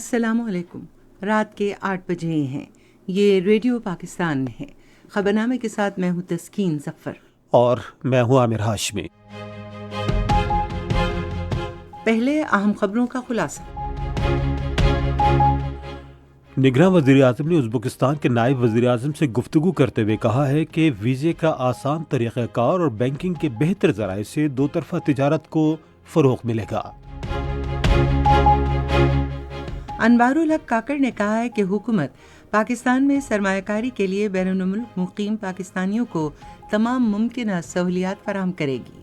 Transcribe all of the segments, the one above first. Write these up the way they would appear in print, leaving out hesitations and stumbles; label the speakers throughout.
Speaker 1: السلام علیکم۔ رات کے 8 بجے ہیں۔ یہ ریڈیو پاکستان ہے۔ خبرنامے کے ساتھ میں ہوں تسکین ظفر
Speaker 2: اور میں ہوں عامر ہاشمی۔
Speaker 1: پہلے اہم خبروں کا خلاصہ۔
Speaker 2: نگراں وزیر اعظم نے ازبکستان کے نائب وزیر اعظم سے گفتگو کرتے ہوئے کہا ہے کہ ویزے کا آسان طریقہ کار اور بینکنگ کے بہتر ذرائع سے دو طرفہ تجارت کو فروغ ملے گا۔
Speaker 1: انوار الحق کاکڑ نے کہا ہے کہ حکومت پاکستان میں سرمایہ کاری کے لیے بیرون ملک مقیم پاکستانیوں کو تمام ممکنہ سہولیات فراہم کرے گی۔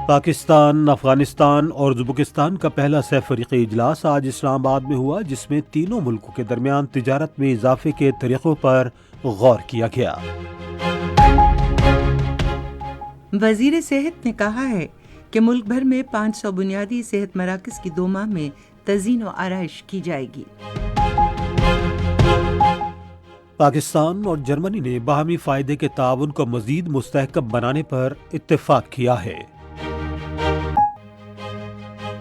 Speaker 2: پاکستان، افغانستان اور ازبکستان کا پہلا سہ فریقی اجلاس آج اسلام آباد میں ہوا، جس میں تینوں ملکوں کے درمیان تجارت میں اضافے کے طریقوں پر غور کیا گیا۔
Speaker 1: وزیر صحت نے کہا ہے کہ ملک بھر میں 500 بنیادی صحت مراکز کی 2 ماہ میں تزئین و آرائش کی جائے گی۔
Speaker 2: پاکستان اور جرمنی نے باہمی فائدے کے تعاون کو مزید مستحکم بنانے پر اتفاق کیا ہے۔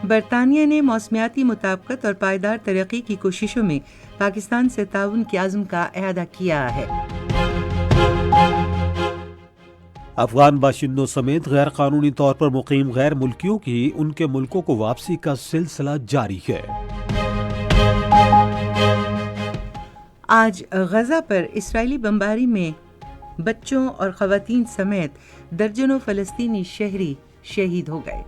Speaker 1: برطانیہ نے موسمیاتی مطابقت اور پائیدار ترقی کی کوششوں میں پاکستان سے تعاون کے عزم کا اعادہ کیا ہے۔
Speaker 2: افغان باشندوں سمیت غیر قانونی طور پر مقیم غیر ملکیوں کی ان کے ملکوں کو واپسی کا سلسلہ جاری ہے۔
Speaker 1: آج غزہ پر اسرائیلی بمباری میں بچوں اور خواتین سمیت درجنوں فلسطینی شہری شہید ہو گئے۔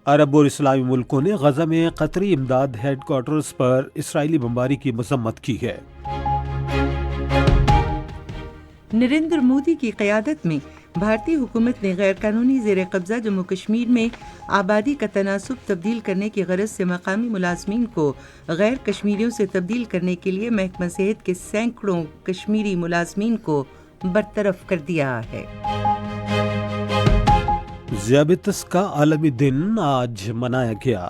Speaker 2: عرب اور اسلامی ملکوں نے غزہ میں قطری امداد ہیڈ کوارٹرز پر اسرائیلی بمباری کی مذمت کی ہے۔
Speaker 1: نریندر مودی کی قیادت میں بھارتی حکومت نے غیر قانونی زیر قبضہ جموں کشمیر میں آبادی کا تناسب تبدیل کرنے کی غرض سے مقامی ملازمین کو غیر کشمیریوں سے تبدیل کرنے کے لیے محکمہ صحت کے سینکڑوں کشمیری ملازمین کو برطرف کر دیا ہے۔
Speaker 2: ذیابیطس کا عالمی دن آج منایا گیا۔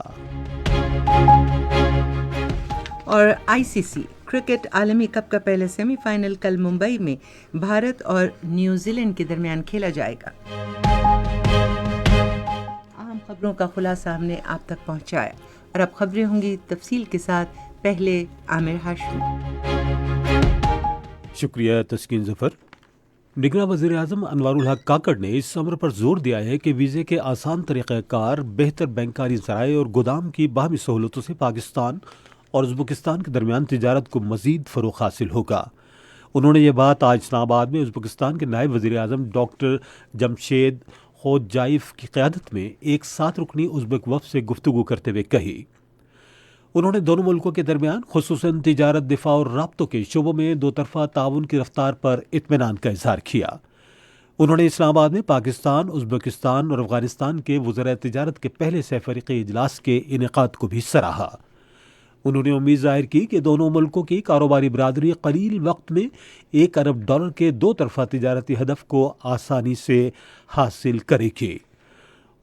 Speaker 1: اور ICC کرکٹ عالمی کپ کا پہلا سیمی فائنل کل ممبئی میں بھارت اور نیوزی لینڈ کے درمیان کھیلا جائے گا۔ اہم خبروں کا خلاصہ ہم نے آپ تک پہنچایا، اور اب خبریں ہوں گی تفصیل کے ساتھ۔ پہلے عامر ہاشمی۔
Speaker 2: شکریہ تسکین ظفر۔ نگراں وزیر اعظم انوار الحق کاکڑ نے اس امر پر زور دیا ہے کہ ویزے کے آسان طریقہ کار، بہتر بینکاری ذرائع اور گودام کی باہمی سہولتوں سے پاکستان اور ازبکستان کے درمیان تجارت کو مزید فروغ حاصل ہوگا۔ انہوں نے یہ بات آج اسلام آباد میں ازبکستان کے نائب وزیر اعظم ڈاکٹر جمشید خوجائف کی قیادت میں ایک 7 رکنی ازبک وفد سے گفتگو کرتے ہوئے کہی۔ انہوں نے دونوں ملکوں کے درمیان خصوصاً تجارت، دفاع اور رابطوں کے شعبوں میں دو طرفہ تعاون کی رفتار پر اطمینان کا اظہار کیا۔ انہوں نے اسلام آباد میں پاکستان، ازبکستان اور افغانستان کے وزراء تجارت کے پہلے سہ فریقی اجلاس کے انعقاد کو بھی سراہا۔ انہوں نے امید ظاہر کی کہ دونوں ملکوں کی کاروباری برادری قلیل وقت میں $1 ارب کے دو طرفہ تجارتی ہدف کو آسانی سے حاصل کرے گی۔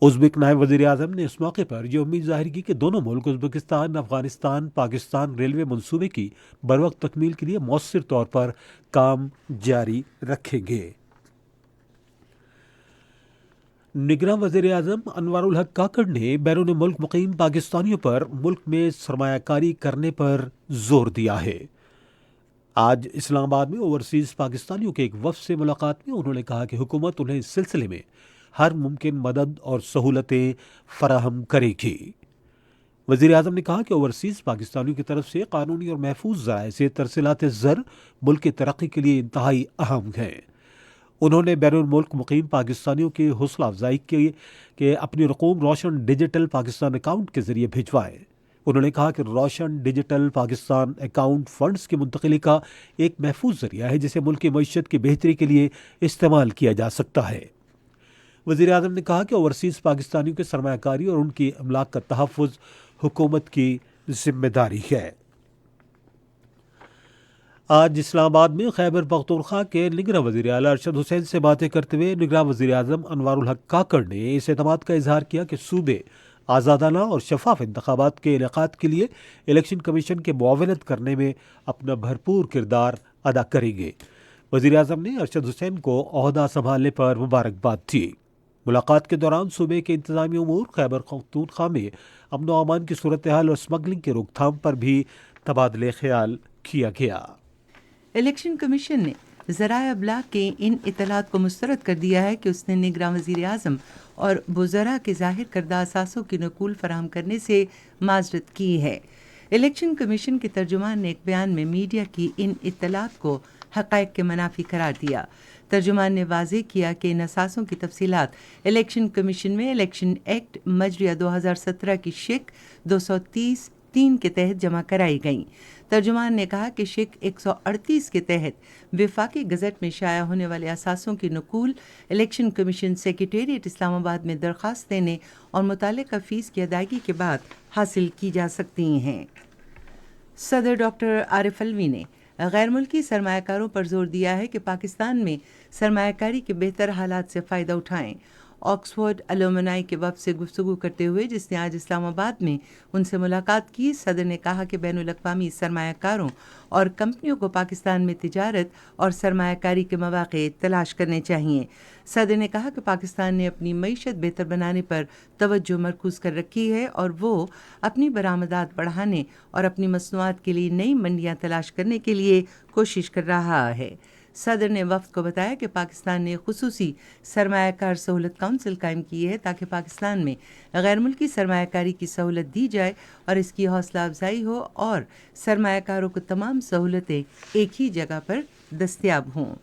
Speaker 2: ازبک نائب وزیر اعظم نے اس موقع پر یہ امید ظاہر کی کہ دونوں ملک ازبکستان، افغانستان، پاکستان ریلوے منصوبے کی بروقت تکمیل کے لیے مؤثر طور پر کام جاری رکھیں گے۔ نگراں وزیر اعظم انوار الحق کاکڑ نے بیرون ملک مقیم پاکستانیوں پر ملک میں سرمایہ کاری کرنے پر زور دیا ہے۔ آج اسلام آباد میں اوورسیز پاکستانیوں کے ایک وفد سے ملاقات میں انہوں نے کہا کہ حکومت انہیں اس سلسلے میں ہر ممکن مدد اور سہولتیں فراہم کرے گی۔ وزیر اعظم نے کہا کہ اوورسیز پاکستانیوں کی طرف سے قانونی اور محفوظ ذرائع سے ترسیلات زر ملک کی ترقی کے لیے انتہائی اہم ہیں۔ انہوں نے بیرون ملک مقیم پاکستانیوں کی حوصلہ افزائی کی کہ اپنی رقوم روشن ڈیجیٹل پاکستان اکاؤنٹ کے ذریعے بھجوائیں۔ انہوں نے کہا کہ روشن ڈیجیٹل پاکستان اکاؤنٹ فنڈز کی منتقلی کا ایک محفوظ ذریعہ ہے جسے ملک کی معیشت کی بہتری کے لیے استعمال کیا جا سکتا ہے۔ وزیر اعظم نے کہا کہ اوورسیز پاکستانیوں کے سرمایہ کاری اور ان کی املاک کا تحفظ حکومت کی ذمہ داری ہے۔ آج اسلام آباد میں خیبر پختونخوا کے نگراں وزیر اعلیٰ ارشد حسین سے باتیں کرتے ہوئے نگراں وزیر اعظم انوار الحق کاکڑ نے اس اعتماد کا اظہار کیا کہ صوبے آزادانہ اور شفاف انتخابات کے انعقاد کے لیے الیکشن کمیشن کے معاونت کرنے میں اپنا بھرپور کردار ادا کریں گے۔ وزیر اعظم نے ارشد حسین کو عہدہ سنبھالنے پر مبارکباد دی۔ ملاقات کے دوران صوبے کے انتظامی امور، خیبر پختونخوا میں امن و امان کی صورتحال اور اسمگلنگ کی روک تھام پر بھی تبادلہ خیال کیا گیا۔
Speaker 1: الیکشن کمیشن نے ذرائع ابلاغ کے ان اطلاعات کو مسترد کر دیا ہے کہ اس نے نگراں وزیر اعظم اور وزراء کے ظاہر کردہ اثاثوں کی نقول فراہم کرنے سے معذرت کی ہے۔ الیکشن کمیشن کے ترجمان نے ایک بیان میں میڈیا کی ان اطلاعات کو حقائق کے منافی قرار دیا۔ ترجمان نے واضح کیا کہ ان اثاثوں کی تفصیلات الیکشن کمیشن میں الیکشن ایکٹ مجریہ 2017 کی شق 230(3) کے تحت جمع کرائی گئیں۔ ترجمان نے کہا کہ شق 138 کے تحت وفاقی گزٹ میں شائع ہونے والے اثاثوں کی نقول الیکشن کمیشن سیکریٹریٹ اسلام آباد میں درخواست دینے اور متعلقہ فیس کی ادائیگی کے بعد حاصل کی جا سکتی ہیں۔ صدر ڈاکٹر عارف الوی نے غیر ملکی سرمایہ کاروں پر زور دیا ہے کہ پاکستان میں سرمایہ کاری کے بہتر حالات سے فائدہ اٹھائیں۔ آکسفورڈ الومنائی کے وفد سے گفتگو کرتے ہوئے جس نے آج اسلام آباد میں ان سے ملاقات کی، صدر نے کہا کہ بین الاقوامی سرمایہ کاروں اور کمپنیوں کو پاکستان میں تجارت اور سرمایہ کاری کے مواقع تلاش کرنے چاہیے۔ صدر نے کہا کہ پاکستان نے اپنی معیشت بہتر بنانے پر توجہ مرکوز کر رکھی ہے اور وہ اپنی برآمدات بڑھانے اور اپنی مصنوعات کے لیے نئی منڈیاں تلاش کرنے کے لیے کوشش کر رہا ہے۔ صدر نے وفد کو بتایا کہ پاکستان نے خصوصی سرمایہ کار سہولت کونسل قائم کی ہے تاکہ پاکستان میں غیر ملکی سرمایہ کاری کی سہولت دی جائے اور اس کی حوصلہ افزائی ہو اور سرمایہ کاروں کو تمام سہولتیں ایک ہی جگہ پر دستیاب ہوں۔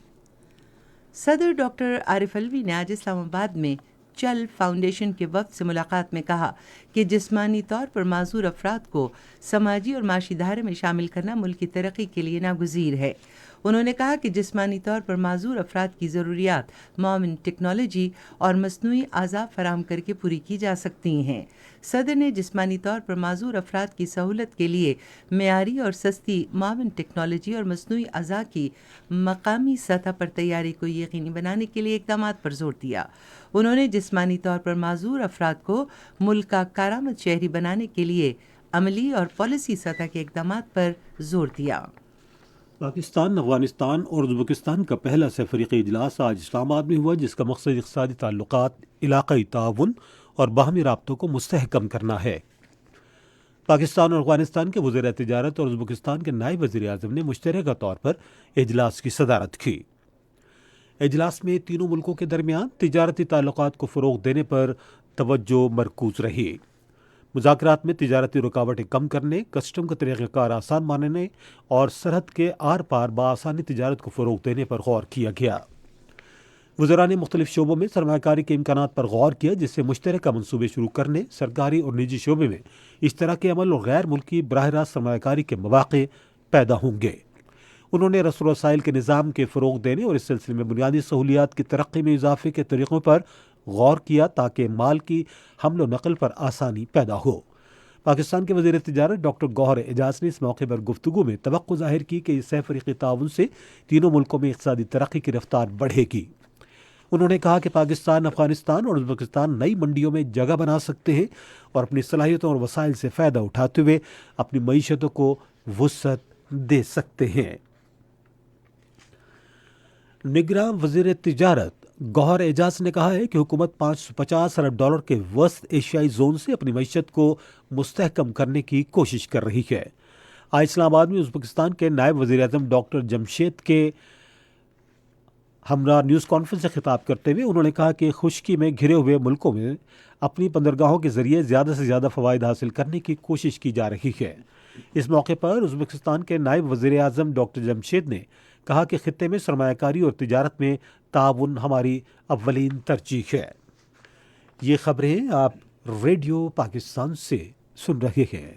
Speaker 1: صدر ڈاکٹر عارف الوی نے آج اسلام آباد میں چل فاؤنڈیشن کے وفد سے ملاقات میں کہا کہ جسمانی طور پر معذور افراد کو سماجی اور معاشی دھارے میں شامل کرنا ملک کی ترقی کے لیے ناگزیر ہے۔ انہوں نے کہا کہ جسمانی طور پر معذور افراد کی ضروریات معاون ٹیکنالوجی اور مصنوعی اعضاء فراہم کر کے پوری کی جا سکتی ہیں۔ صدر نے جسمانی طور پر معذور افراد کی سہولت کے لیے معیاری اور سستی معاون ٹیکنالوجی اور مصنوعی اعضاء کی مقامی سطح پر تیاری کو یقینی بنانے کے لیے اقدامات پر زور دیا۔ انہوں نے جسمانی طور پر معذور افراد کو ملک کا کارآمد شہری بنانے کے لیے عملی اور پالیسی سطح کے اقدامات پر زور دیا۔
Speaker 2: پاکستان، افغانستان اور ازبکستان کا پہلا سرفریقی اجلاس آج اسلام آباد میں ہوا، جس کا مقصد اقتصادی تعلقات، علاقائی تعاون اور باہمی رابطوں کو مستحکم کرنا ہے۔ پاکستان اور افغانستان کے وزیر تجارت اور ازبکستان کے نائب وزیر اعظم نے مشترکہ طور پر اجلاس کی صدارت کی۔ اجلاس میں تینوں ملکوں کے درمیان تجارتی تعلقات کو فروغ دینے پر توجہ مرکوز رہی۔ مذاکرات میں تجارتی رکاوٹیں کم کرنے، کسٹم کا طریقہ کار آسان بنانے اور سرحد کے آر پار بآسانی تجارت کو فروغ دینے پر غور کیا گیا۔ وزراء نے مختلف شعبوں میں سرمایہ کاری کے امکانات پر غور کیا، جس سے مشترکہ منصوبے شروع کرنے، سرکاری اور نجی شعبے میں اشتراکی عمل اور غیر ملکی براہ راست سرمایہ کاری کے مواقع پیدا ہوں گے۔ انہوں نے رسل وسائل کے نظام کے فروغ دینے اور اس سلسلے میں بنیادی سہولیات کی ترقی میں اضافے کے طریقوں پر غور کیا تاکہ مال کی حمل و نقل پر آسانی پیدا ہو۔ پاکستان کے وزیر تجارت ڈاکٹر گوہر اعجاز نے اس موقع پر گفتگو میں توقع ظاہر کی کہ اس سہ فریقی تعاون سے تینوں ملکوں میں اقتصادی ترقی کی رفتار بڑھے گی۔ انہوں نے کہا کہ پاکستان، افغانستان اور ازبکستان نئی منڈیوں میں جگہ بنا سکتے ہیں اور اپنی صلاحیتوں اور وسائل سے فائدہ اٹھاتے ہوئے اپنی معیشتوں کو وسعت دے سکتے ہیں۔ نگراں وزیر تجارت گوہر اعجاز نے کہا ہے کہ حکومت $550 ارب کے وسط ایشیائی زون سے اپنی معیشت کو مستحکم کرنے کی کوشش کر رہی ہے۔ آج اسلام آباد میں ازبکستان کے نائب وزیر اعظم ڈاکٹر جمشید کے ہمراہ نیوز کانفرنس سے خطاب کرتے ہوئے انہوں نے کہا کہ خشکی میں گھرے ہوئے ملکوں میں اپنی بندرگاہوں کے ذریعے زیادہ سے زیادہ فوائد حاصل کرنے کی کوشش کی جا رہی ہے۔ اس موقع پر ازبکستان کے نائب وزیر اعظم ڈاکٹر جمشید نے کہا کہ خطے میں سرمایہ کاری اور تجارت میں تعاون ہماری اولین ترجیح ہے۔ یہ خبریں آپ ریڈیو پاکستان سے سن رہے ہیں۔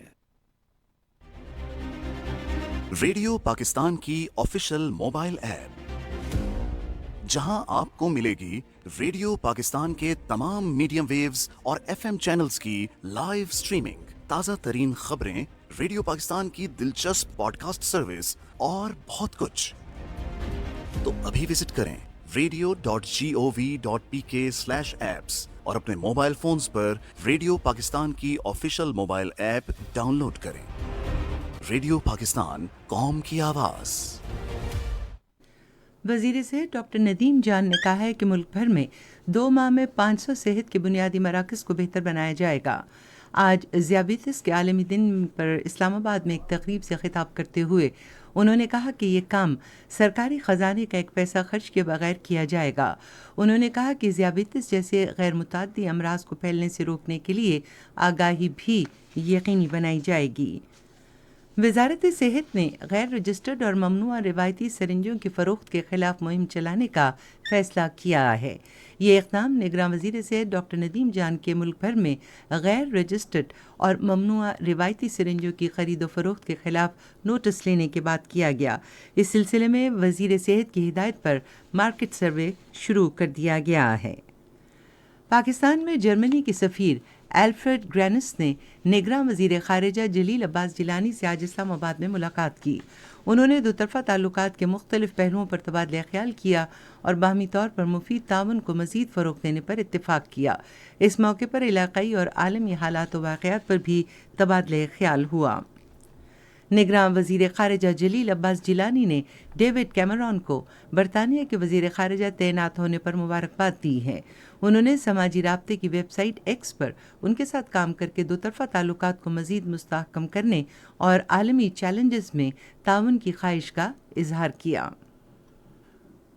Speaker 3: ریڈیو پاکستان کی آفیشیل موبائل ایپ، جہاں آپ کو ملے گی ریڈیو پاکستان کے تمام میڈیم ویوز اور FM چینلز کی لائیو سٹریمنگ، تازہ ترین خبریں، ریڈیو پاکستان کی دلچسپ پوڈ کاسٹ سروس اور بہت کچھ۔ تو ابھی وزٹ کریں radio.gov.pk/apps اور اپنے موبائل فونز پر ریڈیو پاکستان کی official mobile app download کریں۔ ریڈیو پاکستان، قوم کی آواز۔
Speaker 1: وزیر صحت ڈاکٹر ندیم جان نے کہا ہے کہ ملک بھر میں 2 ماہ میں 500 صحت کے بنیادی مراکز کو بہتر بنایا جائے گا۔ آج ذیابیطس کے عالمی دن پر اسلام آباد میں ایک تقریب سے خطاب کرتے ہوئے انہوں نے کہا کہ یہ کام سرکاری خزانے کا 1 پیسہ خرچ کیے بغیر کیا جائے گا۔ انہوں نے کہا کہ ذیابیطس جیسے غیر متعدی امراض کو پھیلنے سے روکنے کے لیے آگاہی بھی یقینی بنائی جائے گی۔ وزارت صحت نے غیر رجسٹرڈ اور ممنوعہ روایتی سرنجوں کی فروخت کے خلاف مہم چلانے کا فیصلہ کیا ہے۔ یہ اقدام نگراں وزیر صحت ڈاکٹر ندیم جان کے ملک بھر میں غیر رجسٹرڈ اور ممنوعہ روایتی سرنجوں کی خرید و فروخت کے خلاف نوٹس لینے کے بعد کیا گیا۔ اس سلسلے میں وزیر صحت کی ہدایت پر مارکیٹ سروے شروع کر دیا گیا ہے۔ پاکستان میں جرمنی کی سفیر ایلفریڈ گرینس نے نگراں وزیر خارجہ جلیل عباس جیلانی سے آج اسلام آباد میں ملاقات کی۔ انہوں نے دوطرفہ تعلقات کے مختلف پہلوؤں پر تبادلہ خیال کیا اور باہمی طور پر مفید تعاون کو مزید فروغ دینے پر اتفاق کیا۔ اس موقع پر علاقائی اور عالمی حالات و واقعات پر بھی تبادلہ خیال ہوا۔ نگراں وزیر خارجہ جلیل عباس جیلانی نے ڈیوڈ کیمرون کو برطانیہ کے وزیر خارجہ تعینات ہونے پر مبارکباد دی ہے۔ انہوں نے سماجی رابطے کی ویب سائٹ ایکس پر ان کے ساتھ کام کر کے دوطرفہ تعلقات کو مزید مستحکم کرنے اور عالمی چیلنجز میں تعاون کی خواہش کا اظہار کیا۔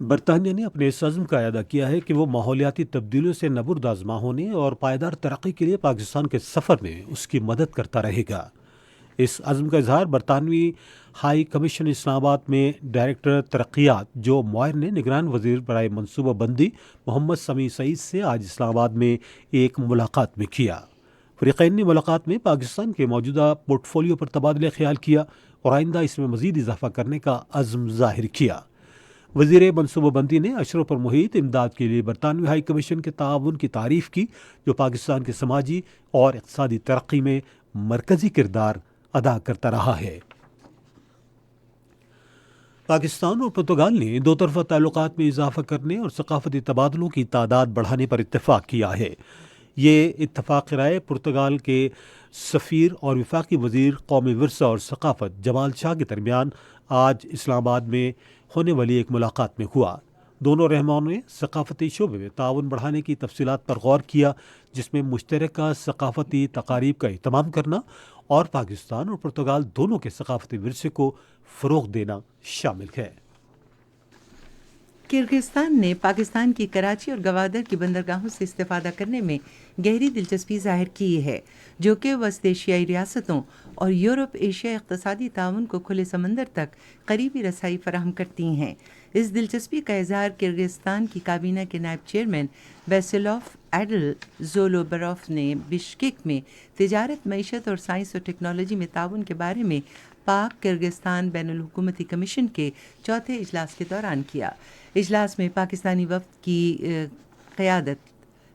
Speaker 2: برطانیہ نے اپنے اس عزم کا اعادہ کیا ہے کہ وہ ماحولیاتی تبدیلیوں سے نبرد آزما ہونے اور پائیدار ترقی کے لیے پاکستان کے سفر میں اس کی مدد کرتا رہے گا۔ اس عزم کا اظہار برطانوی ہائی کمیشن اسلام آباد میں ڈائریکٹر ترقیات جو موئر نے نگران وزیر برائے منصوبہ بندی محمد سمیع سعید سے آج اسلام آباد میں ایک ملاقات میں کیا۔ فریقین نے ملاقات میں پاکستان کے موجودہ پورٹ فولیو پر تبادلہ خیال کیا اور آئندہ اس میں مزید اضافہ کرنے کا عزم ظاہر کیا۔ وزیر منصوبہ بندی نے اشروں پر محیط امداد کے لیے برطانوی ہائی کمیشن کے تعاون کی تعریف کی جو پاکستان کے سماجی اور اقتصادی ترقی میں مرکزی کردار ادا کرتا رہا ہے۔ پاکستان اور پرتگال نے دوطرفہ تعلقات میں اضافہ کرنے اور ثقافتی تبادلوں کی تعداد بڑھانے پر اتفاق کیا ہے۔ یہ اتفاق رائے پرتگال کے سفیر اور وفاقی وزیر قومی ورثہ اور ثقافت جمال شاہ کے درمیان آج اسلام آباد میں ہونے والی ایک ملاقات میں ہوا۔ دونوں رہنماؤں نے ثقافتی شعبے میں تعاون بڑھانے کی تفصیلات پر غور کیا جس میں مشترکہ ثقافتی تقاریب کا اہتمام کرنا اور پاکستان اور پرتگال دونوں کے ثقافتی ورثے کو فروغ دینا شامل ہے۔
Speaker 1: کرغزستان نے پاکستان کی کراچی اور گوادر کی بندرگاہوں سے استفادہ کرنے میں گہری دلچسپی ظاہر کی ہے جو کہ وسط ایشیائی ریاستوں اور یورپ ایشیا اقتصادی تعاون کو کھلے سمندر تک قریبی رسائی فراہم کرتی ہیں۔ اس دلچسپی کا اظہار کرغزستان کی کابینہ کے نائب چیئرمین بیسلوف ایڈل زولوبروف نے بشکیک میں تجارت، معیشت اور سائنس و ٹیکنالوجی میں تعاون کے بارے میں پاک کرغزستان بین الحکومتی کمیشن کے 4تھے اجلاس کے دوران کیا۔ اجلاس میں پاکستانی وفد کی قیادت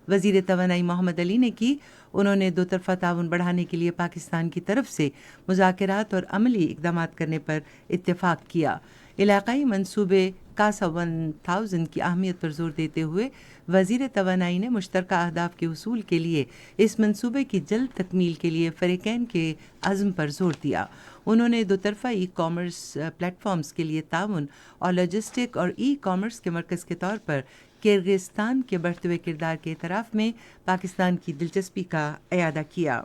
Speaker 1: وزیر توانائی محمد علی نے کی۔ انہوں نے دوطرفہ تعاون بڑھانے کے لیے پاکستان کی طرف سے مذاکرات اور عملی اقدامات کرنے پر اتفاق کیا۔ علاقائی منصوبے کاسا 1000 کی اہمیت پر زور دیتے ہوئے وزیر توانائی نے مشترکہ اہداف کے حصول کے لیے اس منصوبے کی جلد تکمیل کے لیے فریقین کے عزم پر زور دیا۔ انہوں نے دوطرفہ ای کامرس پلیٹ فارمز کے لیے تعاون اور لاجسٹک اور ای کامرس کے مرکز کے طور پر کرغزستان کے بڑھتے ہوئے کردار کے اعتراف میں پاکستان کی دلچسپی کا اعادہ کیا۔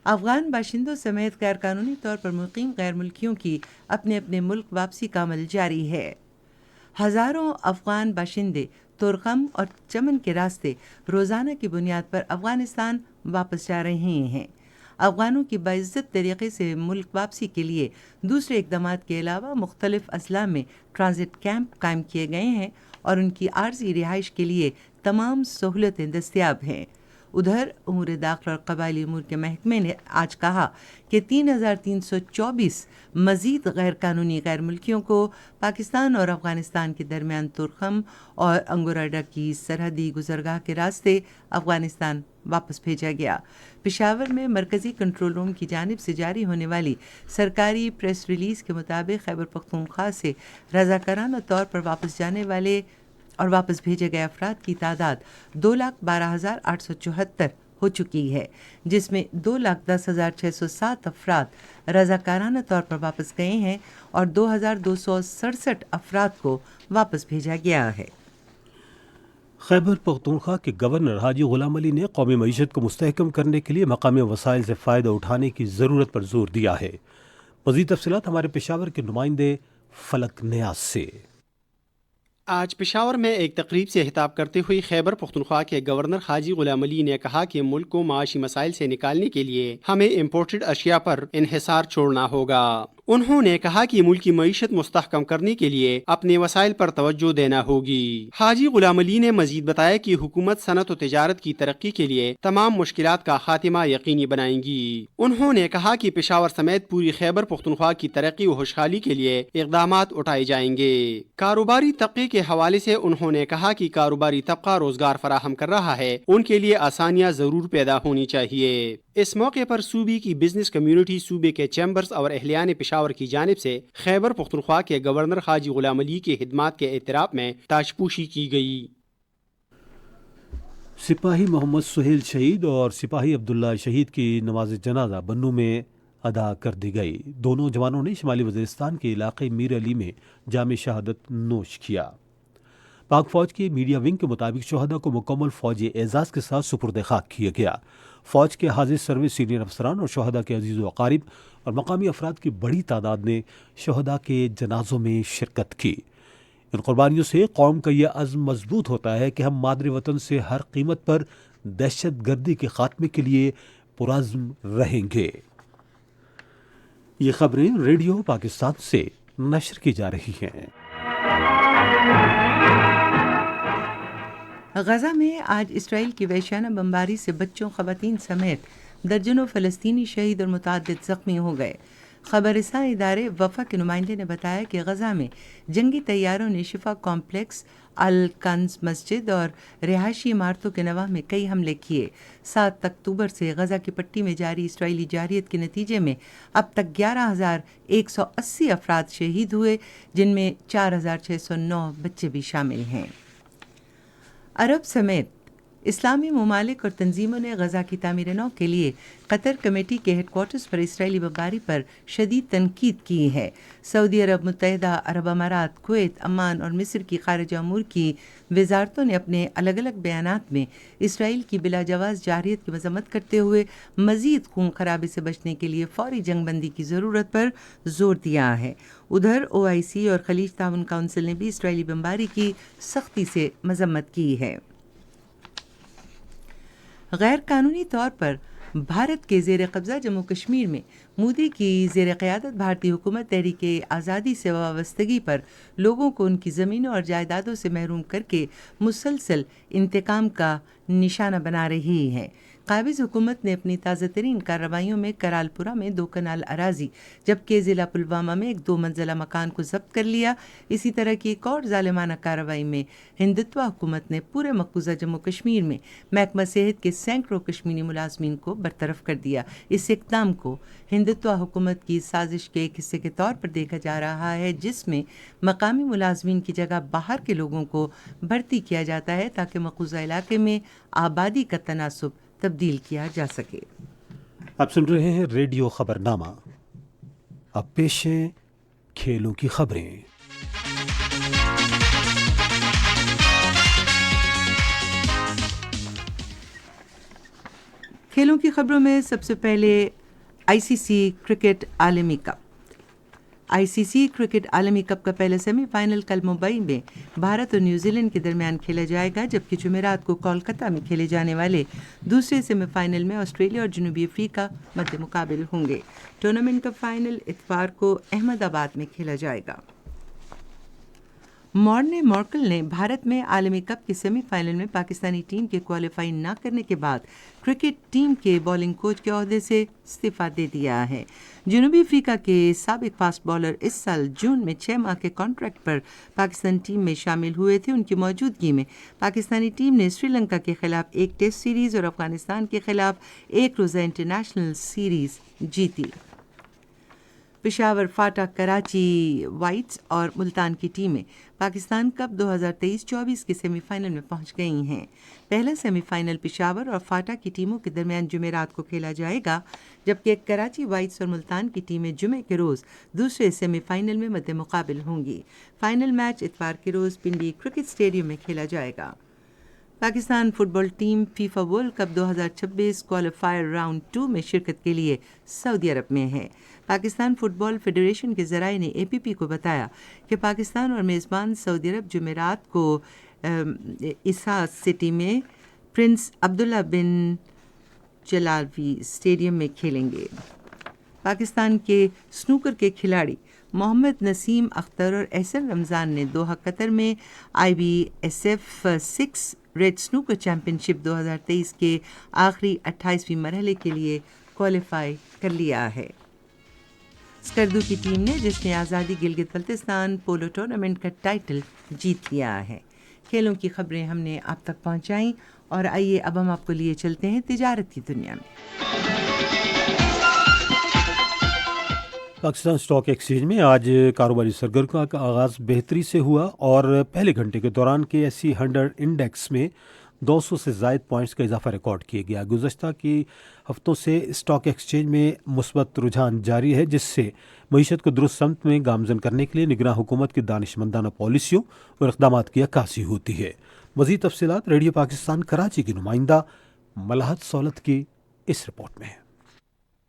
Speaker 1: افغان باشندوں سمیت غیر قانونی طور پر مقیم غیر ملکیوں کی اپنے اپنے ملک واپسی کا عمل جاری ہے۔ ہزاروں افغان باشندے تورخم اور چمن کے راستے روزانہ کی بنیاد پر افغانستان واپس جا رہے ہیں۔ افغانوں کی باعزت طریقے سے ملک واپسی کے لیے دوسرے اقدامات کے علاوہ مختلف اضلاع میں ٹرانزٹ کیمپ قائم کیے گئے ہیں اور ان کی عارضی رہائش کے لیے تمام سہولتیں دستیاب ہیں۔ ادھر امور داخلہ اور قبائلی امور کے محکمے نے آج کہا کہ 3324 مزید غیر قانونی غیر ملکیوں کو پاکستان اور افغانستان کے درمیان تورخم اور انگوراڈا کی سرحدی گزرگاہ کے راستے افغانستان واپس بھیجا گیا۔ پشاور میں مرکزی کنٹرول روم کی جانب سے جاری ہونے والی سرکاری پریس ریلیز کے مطابق خیبر پختونخوا سے رضاکارانہ طور پر واپس جانے والے اور واپس بھیجے گئے افراد کی تعداد 2,12,874 ہو چکی ہے، جس میں 2,10,607 افراد رضاکارانہ طور پر واپس گئے ہیں اور 2,267 افراد کو واپس بھیجا گیا ہے۔
Speaker 2: خیبر پختونخوا کے گورنر حاجی غلام علی نے قومی معیشت کو مستحکم کرنے کے لیے مقامی وسائل سے فائدہ اٹھانے کی ضرورت پر زور دیا ہے۔ مزید تفصیلات ہمارے پشاور کے نمائندے فلک نیاز سے۔
Speaker 4: آج پشاور میں ایک تقریب سے خطاب کرتے ہوئے خیبر پختونخوا کے گورنر حاجی غلام علی نے کہا کہ ملک کو معاشی مسائل سے نکالنے کے لیے ہمیں امپورٹڈ اشیاء پر انحصار چھوڑنا ہوگا۔ انہوں نے کہا کہ ملک کی معیشت مستحکم کرنے کے لیے اپنے وسائل پر توجہ دینا ہوگی۔ حاجی غلام علی نے مزید بتایا کہ حکومت صنعت و تجارت کی ترقی کے لیے تمام مشکلات کا خاتمہ یقینی بنائیں گی۔ انہوں نے کہا کہ پشاور سمیت پوری خیبر پختونخوا کی ترقی و خوشحالی کے لیے اقدامات اٹھائے جائیں گے۔ کاروباری طبقے کے حوالے سے انہوں نے کہا کہ کاروباری طبقہ روزگار فراہم کر رہا ہے، ان کے لیے آسانیاں ضرور پیدا ہونی چاہیے۔ اس موقع پر صوبے کی بزنس کمیونٹی، صوبے کے چیمبرز اور اہلیان پشاور کی جانب سے خیبر پختونخوا کے گورنر حاجی غلام علی کے خدمات کے اعتراف میں تاجپوشی کی گئی۔
Speaker 2: سپاہی محمد سہیل شہید اور سپاہی عبداللہ شہید کی نماز جنازہ بنوں میں ادا کر دی گئی۔ دونوں جوانوں نے شمالی وزیرستان کے علاقے میر علی میں جام شہادت نوش کیا۔ پاک فوج کے میڈیا ونگ کے مطابق شہداء کو مکمل فوجی اعزاز کے ساتھ سپرد خاک کیا گیا۔ فوج کے حاضر سروس سینئر افسران اور شہداء کے عزیز و اقارب اور مقامی افراد کی بڑی تعداد نے شہداء کے جنازوں میں شرکت کی۔ ان قربانیوں سے قوم کا یہ عزم مضبوط ہوتا ہے کہ ہم مادر وطن سے ہر قیمت پر دہشت گردی کے خاتمے کے لیے پرعزم رہیں گے۔ یہ خبریں ریڈیو پاکستان سے نشر کی جا رہی ہیں۔
Speaker 1: غزہ میں آج اسرائیل کی وحشیانہ بمباری سے بچوں، خواتین سمیت درجنوں فلسطینی شہید اور متعدد زخمی ہو گئے۔ خبر رساں ادارے وفا کے نمائندے نے بتایا کہ غزہ میں جنگی طیاروں نے شفا کمپلیکس، الکنز مسجد اور رہائشی عمارتوں کے نواح میں کئی حملے کیے۔ 7 اکتوبر سے غزہ کی پٹی میں جاری اسرائیلی جارحیت کے نتیجے میں اب تک 11,180 افراد شہید ہوئے، جن میں 4,609 بچے بھی شامل ہیں۔ عرب سمیت اسلامی ممالک اور تنظیموں نے غزہ کی تعمیر نو کے لیے قطر کمیٹی کے ہیڈ کوارٹرز پر اسرائیلی بمباری پر شدید تنقید کی ہے۔ سعودی عرب، متحدہ عرب امارات، کویت، عمان اور مصر کی خارجہ امور کی وزارتوں نے اپنے الگ الگ بیانات میں اسرائیل کی بلا جواز جارحیت کی مذمت کرتے ہوئے مزید خون خرابے سے بچنے کے لیے فوری جنگ بندی کی ضرورت پر زور دیا ہے۔ ادھر OIC اور خلیج تعاون کونسل نے بھی اسرائیلی بمباری کی سختی سے مذمت کی ہے۔ غیر قانونی طور پر بھارت کے زیر قبضہ جموں کشمیر میں مودی کی زیر قیادت بھارتی حکومت تحریک آزادی سے وابستگی پر لوگوں کو ان کی زمینوں اور جائیدادوں سے محروم کر کے مسلسل انتقام کا نشانہ بنا رہی ہے۔ قابض حکومت نے اپنی تازہ ترین کارروائیوں میں کرال پورہ میں 2 کنال اراضی جبکہ ضلع پلوامہ میں ایک 2 منزلہ مکان کو ضبط کر لیا۔ اسی طرح کی ایک اور ظالمانہ کارروائی میں ہندتوا حکومت نے پورے مقبوضہ جموں کشمیر میں محکمہ صحت کے سینکڑوں کشمیری ملازمین کو برطرف کر دیا۔ اس اقدام کو ہندتوا حکومت کی سازش کے ایک حصے کے طور پر دیکھا جا رہا ہے، جس میں مقامی ملازمین کی جگہ باہر کے لوگوں کو بھرتی کیا جاتا ہے تاکہ مقبوضہ علاقے میں آبادی کا تناسب تبدیل کیا جا سکے۔
Speaker 2: آپ سن رہے ہیں ریڈیو خبرنامہ۔ اب پیش ہیں کھیلوں کی خبریں۔
Speaker 1: کھیلوں کی خبروں میں سب سے پہلے ICC کرکٹ عالمی کپ۔ ICC کرکٹ عالمی کپ کا پہلا سیمی فائنل کل ممبئی میں بھارت اور نیوزی لینڈ کے درمیان کھیلا جائے گا، جبکہ جمعرات کو کولکتہ میں کھیلے جانے والے دوسرے سیمی فائنل میں آسٹریلیا اور جنوبی افریقہ مد مقابل ہوں گے۔ ٹورنامنٹ کا فائنل اتوار کو احمد آباد میں کھیلا جائے گا۔ مارنے مارکل نے بھارت میں عالمی کپ کے سیمی فائنل میں پاکستانی ٹیم کے کوالیفائی نہ کرنے کے بعد کرکٹ ٹیم کے بالنگ کوچ کے عہدے سے استعفیٰ دے دیا ہے۔ جنوبی افریقہ کے سابق فاسٹ بالر اس سال جون میں 6 ماہ کے کانٹریکٹ پر پاکستان ٹیم میں شامل ہوئے تھے۔ ان کی موجودگی میں پاکستانی ٹیم نے سری لنکا کے خلاف 1 ٹیسٹ سیریز اور افغانستان کے خلاف 1 روزہ انٹرنیشنل سیریز جیتی۔ پشاور، فاٹا، کراچی وائٹس اور ملتان کی ٹیمیں پاکستان کپ 2023-24 کے سیمی فائنل میں پہنچ گئی ہیں۔ پہلا سیمی فائنل پشاور اور فاٹا کی ٹیموں کے درمیان جمعرات کو کھیلا جائے گا، جبکہ کراچی وائٹس اور ملتان کی ٹیمیں جمعے کے روز دوسرے سیمی فائنل میں مد مقابل ہوں گی۔ فائنل میچ اتوار کے روز پنڈی کرکٹ اسٹیڈیم میں کھیلا جائے گا۔ Pakistan football team FIFA World Cup 2026 qualifier round 2 میں شرکت کے لیے سعودی عرب میں ہے۔ پاکستان فٹ بال فیڈریشن کے ذرائع نے اے پی پی کو بتایا کہ پاکستان اور میزبان سعودی عرب جمعرات کو عیسیٰ سٹی میں پرنس عبداللہ بن جلاوی اسٹیڈیم میں کھیلیں گے۔ پاکستان کے سنوکر کے کھلاڑی محمد نسیم اختر اور احسن رمضان نے دوحہ قطر میں IBSF 6 ریڈ سنوکر چیمپئن شپ 2023 کے آخری 28ویں مرحلے کے لیے کوالیفائی کر لیا ہے۔ اسکردو کی ٹیم نے، جس نے آزادی گلگت بلتستان پولو ٹورنامنٹ کا ٹائٹل جیت لیا ہے۔ کھیلوں کی خبریں ہم نے آپ تک پہنچائیں، اور آئیے اب ہم آپ کو لیے چلتے ہیں تجارت کی دنیا میں۔
Speaker 2: پاکستان اسٹاک ایکسچینج میں آج کاروباری سرگرمیوں کا آغاز بہتری سے ہوا اور پہلے گھنٹے کے دوران KSE 100 انڈیکس میں 200 سے زائد پوائنٹس کا اضافہ ریکارڈ کیا گیا۔ گزشتہ کی ہفتوں سے اسٹاک ایکسچینج میں مثبت رجحان جاری ہے، جس سے معیشت کو درست سمت میں گامزن کرنے کے لیے نگراں حکومت کی دانشمندانہ پالیسیوں اور اقدامات کی عکاسی ہوتی ہے۔ مزید تفصیلات ریڈیو پاکستان کراچی کی نمائندہ ملحت سولت کی اس رپورٹ میں ہے۔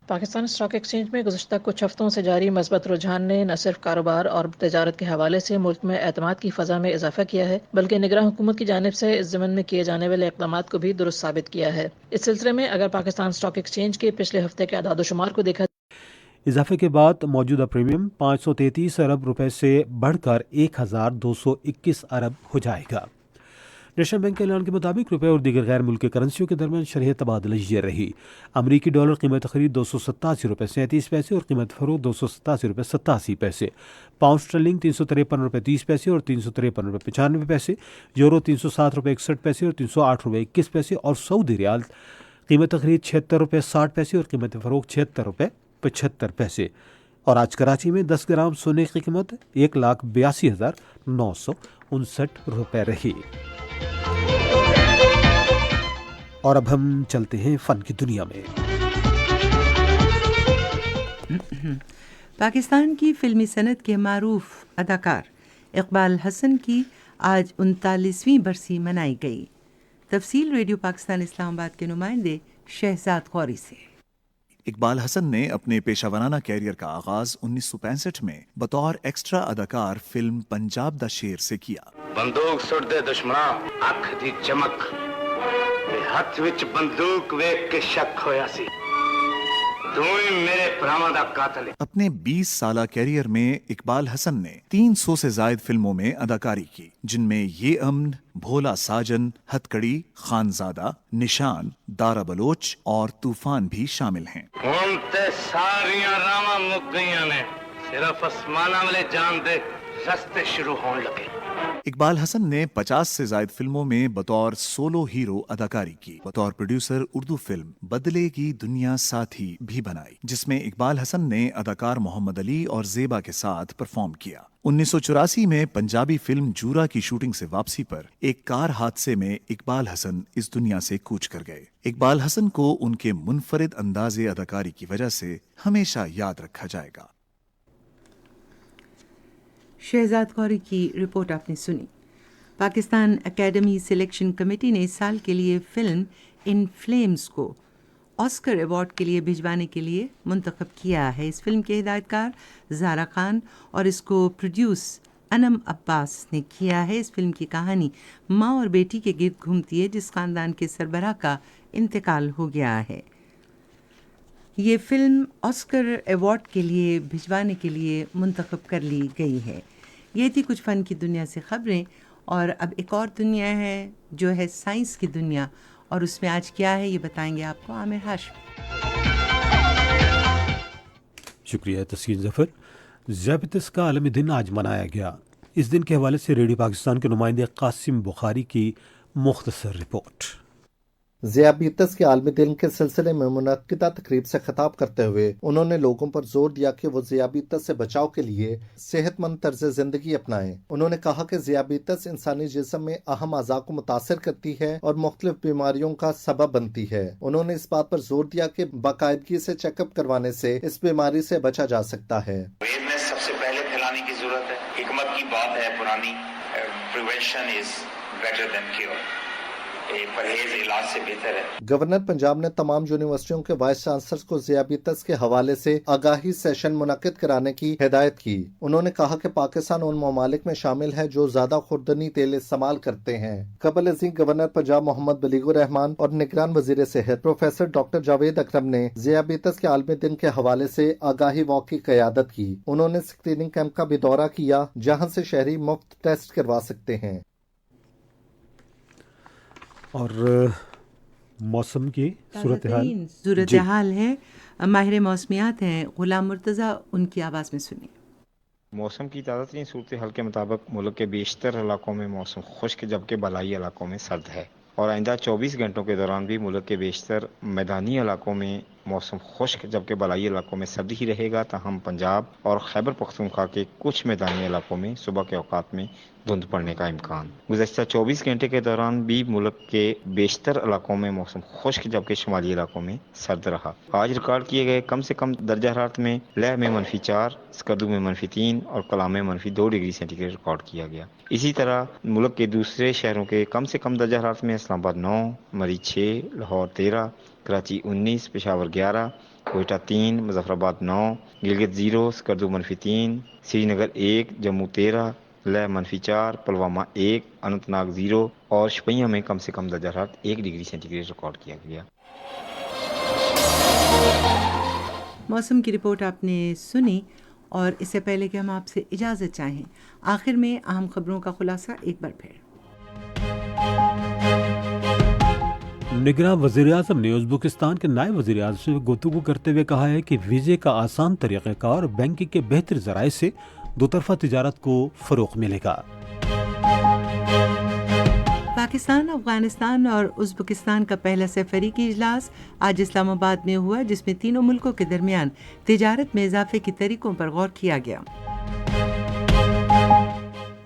Speaker 5: پاکستان اسٹاک ایکسچینج میں گزشتہ کچھ ہفتوں سے جاری مثبت رجحان نے نہ صرف کاروبار اور تجارت کے حوالے سے ملک میں اعتماد کی فضا میں اضافہ کیا ہے، بلکہ نگراں حکومت کی جانب سے اس ضمن میں کیے جانے والے اقدامات کو بھی درست ثابت کیا ہے۔ اس سلسلے میں اگر پاکستان اسٹاک ایکسچینج کے پچھلے ہفتے کے اعداد و شمار کو دیکھا
Speaker 2: اضافے کے بعد موجودہ پریمیم 533 ارب روپے سے بڑھ کر 1221 ارب ہو جائے گا۔ نیشنل بینک کے اعلان کے مطابق روپے اور دیگر غیر ملکی کرنسیوں کے درمیان شرح تبادلہ یہ رہی: امریکی ڈالر قیمت خرید 287 روپے 37 پیسے اور قیمت فروخت 287 روپے 87 پیسے، پاؤنڈ اسٹرلنگ 353 روپے 30 پیسے اور 353 روپے 95 پیسے، یورو 307 روپے 61 پیسے اور 308 روپے 21 پیسے، اور سعودی ریال قیمت خرید 76 روپے 60 پیسے اور قیمت فروخت 76 روپے 75 پیسے۔ اور آج کراچی میں 10 گرام سونے کی قیمت 1,82,959 روپے رہی۔ اور اب ہم چلتے ہیں فن کی دنیا میں۔
Speaker 1: پاکستان کی فلمی صنعت کے معروف اداکار اقبال حسن کی آج 39ویں برسی منائی گئی۔ تفصیل ریڈیو پاکستان اسلام آباد کے نمائندے شہزاد قوری سے۔
Speaker 3: اقبال حسن نے اپنے پیشہ ورانہ کیریئر کا آغاز 1965 میں بطور ایکسٹرا اداکار فلم پنجاب دا شیر سے کیا۔
Speaker 6: بندوق سٹ دے دشمنا، اکھ دی چمک تے ہاتھ وچ بندوق ویکھ کے شک ہویا سی، تو ہی میرے بھراواں دا قاتل ہے۔
Speaker 3: اپنے 20 سالہ کیریئر میں اقبال حسن نے 300 سے زائد فلموں میں اداکاری کی، جن میں یہ امن، بھولا ساجن، ہتکڑی، خانزادہ، نشان، دارا بلوچ اور طوفان بھی شامل ہیں۔
Speaker 6: ہن تے ساریاں راواں مک گئیاں نے، صرف آسماناں والے جان دے رستے شروع ہون لگے۔
Speaker 3: اقبال حسن نے 50 سے زائد فلموں میں بطور سولو ہیرو اداکاری کی۔ بطور پروڈیوسر اردو فلم بدلے کی دنیا ساتھی بھی بنائی، جس میں اقبال حسن نے اداکار محمد علی اور زیبا کے ساتھ پرفارم کیا۔ 1984 میں پنجابی فلم جورا کی شوٹنگ سے واپسی پر ایک کار حادثے میں اقبال حسن اس دنیا سے کوچ کر گئے۔ اقبال حسن کو ان کے منفرد انداز اداکاری کی وجہ سے ہمیشہ یاد رکھا جائے گا۔
Speaker 1: شہزاد قوری کی رپورٹ آپ نے سنی۔ پاکستان اکیڈمی سلیکشن کمیٹی نے اس سال کے لیے فلم ان فلیمز کو آسکر ایوارڈ کے لیے بھجوانے کے لیے منتخب کیا ہے۔ اس فلم کے ہدایت کار زارا خان اور اس کو پروڈیوس انم عباس نے کیا ہے۔ اس فلم کی کہانی ماں اور بیٹی کے گرد گھومتی ہے، جس خاندان کے سربراہ کا انتقال ہو گیا ہے۔ یہ فلم آسکر ایوارڈ کے لیے بھجوانے کے لیے منتخب کر لی گئی ہے۔ یہ تھی کچھ فن کی دنیا سے خبریں، اور اب ایک اور دنیا ہے جو ہے سائنس کی دنیا، اور اس میں آج کیا ہے یہ بتائیں گے آپ کو عامر ہاشمی۔
Speaker 2: شکریہ تسکین ظفر۔ ذیابیطس کا عالمی دن آج منایا گیا۔ اس دن کے حوالے سے ریڈیو پاکستان کے نمائندے قاسم بخاری کی مختصر رپورٹ۔
Speaker 7: ذیابیطس کے عالمی دن کے سلسلے میں منعقدہ تقریب سے خطاب کرتے ہوئے انہوں نے لوگوں پر زور دیا کہ وہ ذیابیطس سے بچاؤ کے لیے صحت مند طرز زندگی اپنائیں۔ انہوں نے کہا کہ ذیابیطس انسانی جسم میں اہم اعضاء کو متاثر کرتی ہے اور مختلف بیماریوں کا سبب بنتی ہے۔ انہوں نے اس بات پر زور دیا کہ باقاعدگی سے چیک اپ کروانے سے اس بیماری سے بچا جا سکتا ہے۔
Speaker 8: اویئرنیس سب سے پہلے پھیلانے کی ضرورت ہے۔ حکمت کی بات ہے پرانی، prevention is better than cure, پرہیز علاج سے بہتر ہے۔
Speaker 7: گورنر پنجاب نے تمام یونیورسٹیوں کے وائس چانسلرز کو ذیابیطس کے حوالے سے آگاہی سیشن منعقد کرانے کی ہدایت کی۔ انہوں نے کہا کہ پاکستان ان ممالک میں شامل ہے جو زیادہ خوردنی تیل استعمال کرتے ہیں۔ قبل ازیں گورنر پنجاب محمد بلیغ الرحمان اور نگران وزیر صحت پروفیسر ڈاکٹر جاوید اکرم نے ذیابیطس کے عالمی دن کے حوالے سے آگاہی واک کی قیادت کی۔ انہوں نے اسکریننگ کیمپ کا بھی دورہ کیا جہاں سے شہری مفت ٹیسٹ کروا سکتے ہیں۔
Speaker 2: اور موسم کی
Speaker 1: صورتحال ہے، ماہر موسمیات ہیں غلام مرتضیٰ، ان کی آواز میں سنیے۔
Speaker 9: موسم کی تازہ ترین صورتحال کے مطابق ملک کے بیشتر علاقوں میں موسم خشک جبکہ بالائی علاقوں میں سرد ہے، اور آئندہ 24 گھنٹوں کے دوران بھی ملک کے بیشتر میدانی علاقوں میں موسم خشک جبکہ بالائی علاقوں میں سردی ہی رہے گا، تاہم پنجاب اور خیبر پختونخوا کے کچھ میدانی علاقوں میں صبح کے اوقات میں دھند پڑنے کا امکان۔ گزشتہ 24 گھنٹے کے دوران بھی ملک کے بیشتر علاقوں میں موسم خشک جبکہ شمالی علاقوں میں سرد رہا۔ آج ریکارڈ کیے گئے کم سے کم درجہ حرارت میں لہ میں -4، اسکردو میں -3 اور کلام میں -2 ڈگری سینٹی گریڈ ریکارڈ کیا گیا۔ اسی طرح ملک کے دوسرے شہروں کے کم سے کم درجہ حرارت میں اسلام آباد 9، مری 6، لاہور 13، کراچی 19، پشاور 11، کوئٹہ 3، مظفر آباد 9، گلگت 0، اسکردو -3، سری نگر 1، جموں 13، لہ -4، پلوامہ 1، اننت ناگ 0 اور شپیاں میں کم سے کم درجہ حرارت 1 ڈگری سینٹی گریڈ ریکارڈ کیا گیا۔
Speaker 1: موسم کی رپورٹ آپ نے سنی، اور اس سے پہلے کہ ہم آپ سے اجازت چاہیں، آخر میں اہم خبروں کا خلاصہ ایک بار پھر۔
Speaker 2: نگراں وزیر اعظم نے ازبکستان کے نائب وزیر اعظم سے گفتگو کرتے ہوئے کہا ہے کہ ویزے کا آسان طریقہ کار اور بینکنگ کے بہتر ذرائع سے دو طرفہ تجارت کو فروغ ملے گا۔
Speaker 1: پاکستان، افغانستان اور ازبکستان کا پہلا سفریکی اجلاس آج اسلام آباد میں ہوا، جس میں تینوں ملکوں کے درمیان تجارت میں اضافے کے طریقوں پر غور کیا گیا۔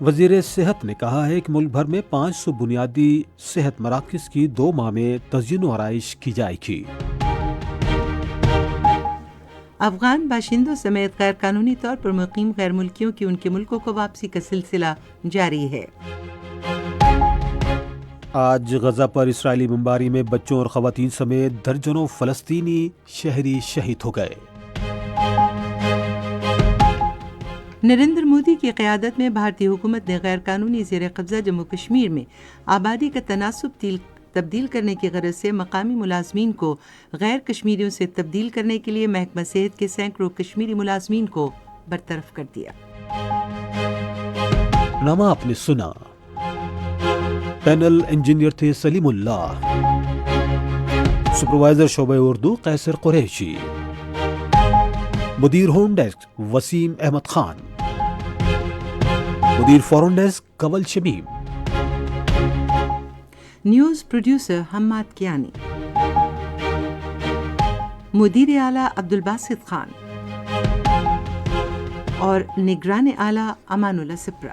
Speaker 2: وزیر صحت نے کہا ہے کہ ملک بھر میں 500 بنیادی صحت مراکز کی 2 ماہ میں تزئین و آرائش کی جائے گی۔
Speaker 1: افغان باشندوں سمیت غیر قانونی طور پر مقیم غیر ملکیوں کی ان کے ملکوں کو واپسی کا سلسلہ جاری ہے۔
Speaker 2: آج غزہ پر اسرائیلی بمباری میں بچوں اور خواتین سمیت درجنوں فلسطینی شہری شہید ہو گئے۔
Speaker 1: نریندر مودی کی قیادت میں بھارتی حکومت نے غیر قانونی زیر قبضہ جموں کشمیر میں آبادی کا تناسب تبدیل کرنے کی غرض سے مقامی ملازمین کو غیر کشمیریوں سے تبدیل کرنے کے لیے محکمہ صحت کے سینکڑوں کشمیری ملازمین کو برطرف کر دیا۔
Speaker 2: نامہ آپ نے سنا۔ پینل انجینئر تھے سلیم اللہ، سپروائزر شعبہ اردو قیصر قریشی، مدیر ہوم ڈیسک وسیم احمد خان، مدیر فورن ڈیسک کنول شمیم،
Speaker 1: نیوز پروڈیوسر حماد کیانی، مدیر اعلیٰ عبدالباسط خان اور نگران اعلیٰ امان اللہ سپرا۔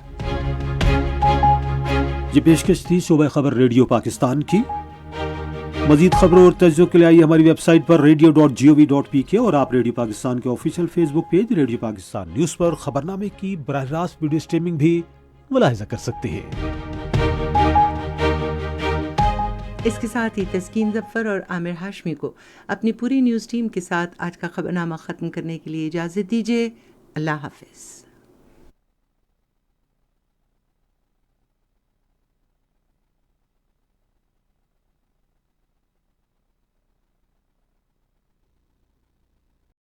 Speaker 2: یہ پیشکش تھی صوبہ خبر ریڈیو پاکستان کی۔ مزید خبروں اور تجزیوں کے لیے آئیے ہماری ویب سائٹ پر radio.gov.pk اور آپ ریڈیو پاکستان کے آفیشیل فیس بک پیج ریڈیو پاکستان نیوز پر خبرنامے کی براہ راست ویڈیو اسٹریمنگ بھی ملاحظہ کر سکتے ہیں۔
Speaker 1: اس کے ساتھ ہی تسکین ظفر اور عامر ہاشمی کو اپنی پوری نیوز ٹیم کے ساتھ آج کا خبرنامہ ختم کرنے کے لیے اجازت دیجیے۔ اللہ حافظ۔